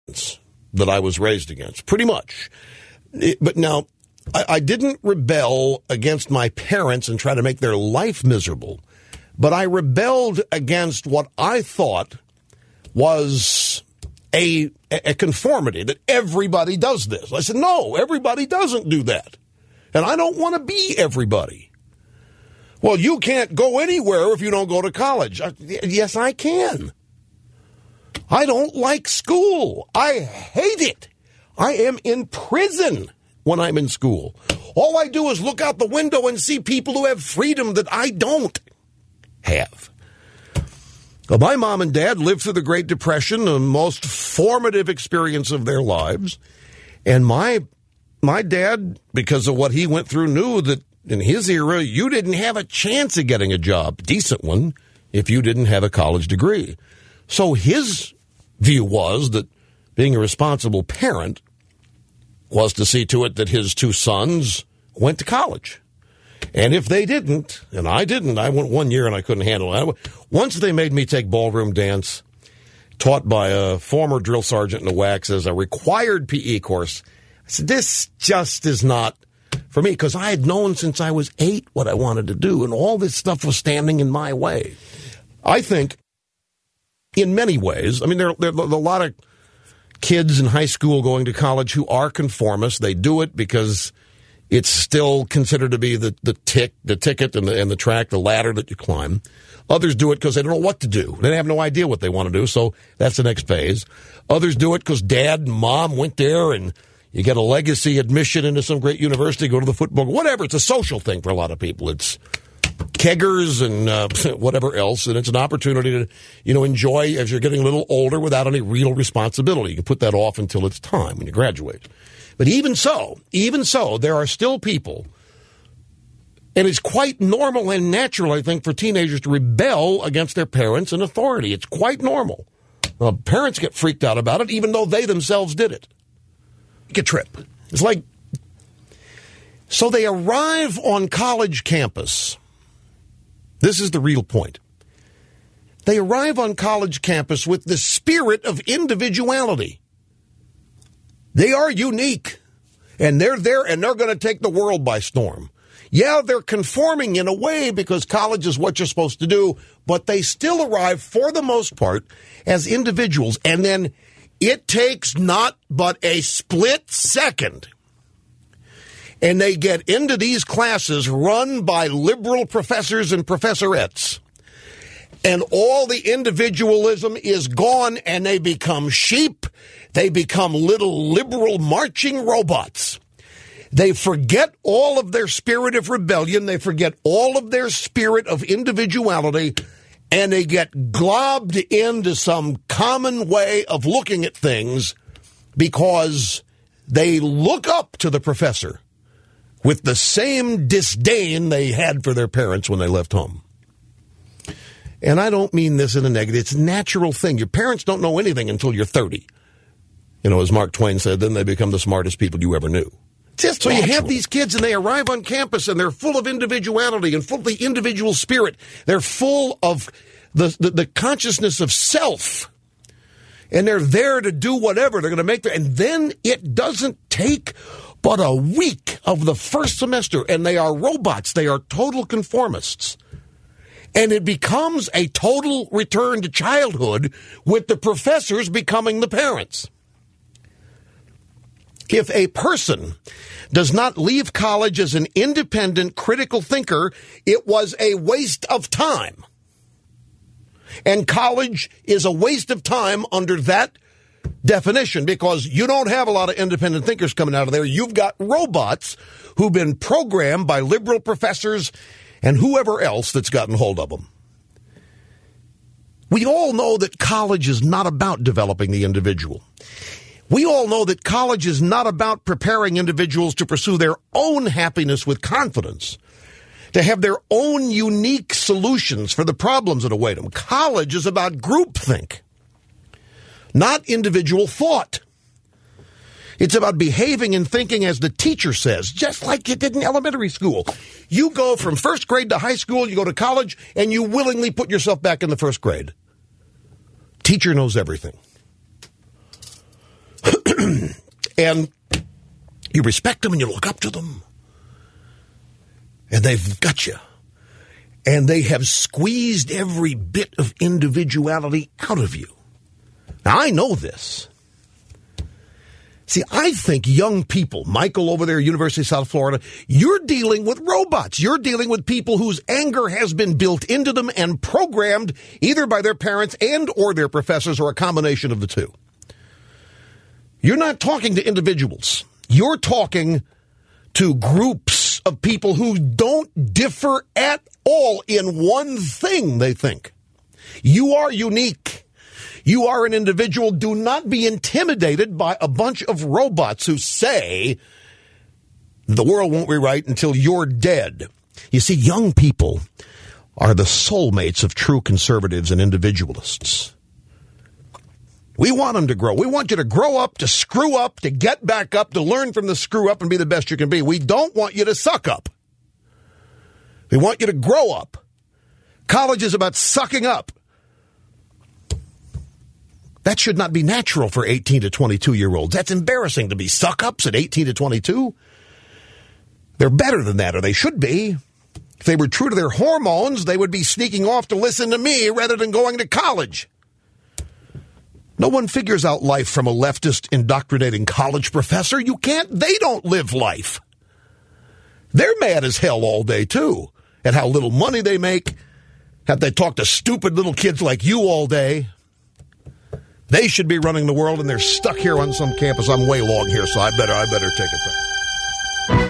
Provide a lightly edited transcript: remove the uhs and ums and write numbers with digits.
that I was raised against, pretty much. But now, I didn't rebel against my parents and try to make their life miserable, but I rebelled against what I thought was a conformity, that everybody does this. I said, no, everybody doesn't do that. And I don't want to be everybody. Well, you can't go anywhere if you don't go to college. Yes, I can. I don't like school. I hate it. I am in prison when I'm in school. All I do is look out the window and see people who have freedom that I don't have. Well, my mom and dad lived through the Great Depression, the most formative experience of their lives. And my dad, because of what he went through, knew that in his era, you didn't have a chance of getting a job, decent one, if you didn't have a college degree. So his view was that being a responsible parent was to see to it that his two sons went to college. And if they didn't, and I didn't, I went 1 year and I couldn't handle it. Once they made me take ballroom dance, taught by a former drill sergeant in the WACs as a required PE course, I said, this just is not for me, because I had known since I was 8 what I wanted to do, and all this stuff was standing in my way. I think, in many ways, I mean, there are a lot of kids in high school going to college who are conformists. They do it because it's still considered to be the ticket and the track, the ladder that you climb. Others do it because they don't know what to do. They have no idea what they want to do, so that's the next phase. Others do it because dad and mom went there, and you get a legacy admission into some great university, go to the football, whatever. It's a social thing for a lot of people. It's keggers and whatever else, and it's an opportunity to, enjoy as you're getting a little older without any real responsibility. You can put that off until it's time when you graduate. But even so, there are still people, and it's quite normal and natural, I think, for teenagers to rebel against their parents and authority. It's quite normal. Well, parents get freaked out about it, even though they themselves did it. Take a trip. It's like, so they arrive on college campus. This is the real point. They arrive on college campus with the spirit of individuality. They are unique, and they're there, and they're going to take the world by storm. Yeah, they're conforming in a way because college is what you're supposed to do, but they still arrive, for the most part, as individuals. And then it takes not but a split second, and they get into these classes run by liberal professors and professorettes, and all the individualism is gone, and they become sheep. They become little liberal marching robots. They forget all of their spirit of rebellion. They forget all of their spirit of individuality, and they get globbed into some common way of looking at things because they look up to the professor with the same disdain they had for their parents when they left home. And I don't mean this in a negative. It's a natural thing. Your parents don't know anything until you're 30. As Mark Twain said, then they become the smartest people you ever knew. So you have these kids, and they arrive on campus, and they're full of individuality and full of the individual spirit. They're full of the consciousness of self. And they're there to do whatever. They're going to make and then it doesn't take but a week of the first semester, and they are robots. They are total conformists. And it becomes a total return to childhood with the professors becoming the parents. If a person does not leave college as an independent, critical thinker, it was a waste of time. And college is a waste of time under that definition, because you don't have a lot of independent thinkers coming out of there. You've got robots who've been programmed by liberal professors and whoever else that's gotten hold of them. We all know that college is not about developing the individual. We all know that college is not about preparing individuals to pursue their own happiness with confidence, to have their own unique solutions for the problems that await them. College is about groupthink, not individual thought. It's about behaving and thinking as the teacher says, just like you did in elementary school. You go from first grade to high school, you go to college, and you willingly put yourself back in the first grade. Teacher knows everything. And you respect them and you look up to them. And they've got you. And they have squeezed every bit of individuality out of you. Now, I know this. See, I think young people, Michael over there, University of South Florida, you're dealing with robots. You're dealing with people whose anger has been built into them and programmed either by their parents and or their professors or a combination of the two. You're not talking to individuals. You're talking to groups of people who don't differ at all in one thing, they think. You are unique. You are an individual. Do not be intimidated by a bunch of robots who say the world won't be right until you're dead. You see, young people are the soulmates of true conservatives and individualists. We want them to grow. We want you to grow up, to screw up, to get back up, to learn from the screw up and be the best you can be. We don't want you to suck up. We want you to grow up. College is about sucking up. That should not be natural for 18 to 22-year-olds. That's embarrassing to be suck-ups at 18 to 22. They're better than that, or they should be. If they were true to their hormones, they would be sneaking off to listen to me rather than going to college. No one figures out life from a leftist indoctrinating college professor. You can't. They don't live life. They're mad as hell all day, too, at how little money they make. Have they talk to stupid little kids like you all day? They should be running the world, and they're stuck here on some campus. I'm way long here, so I better take it back.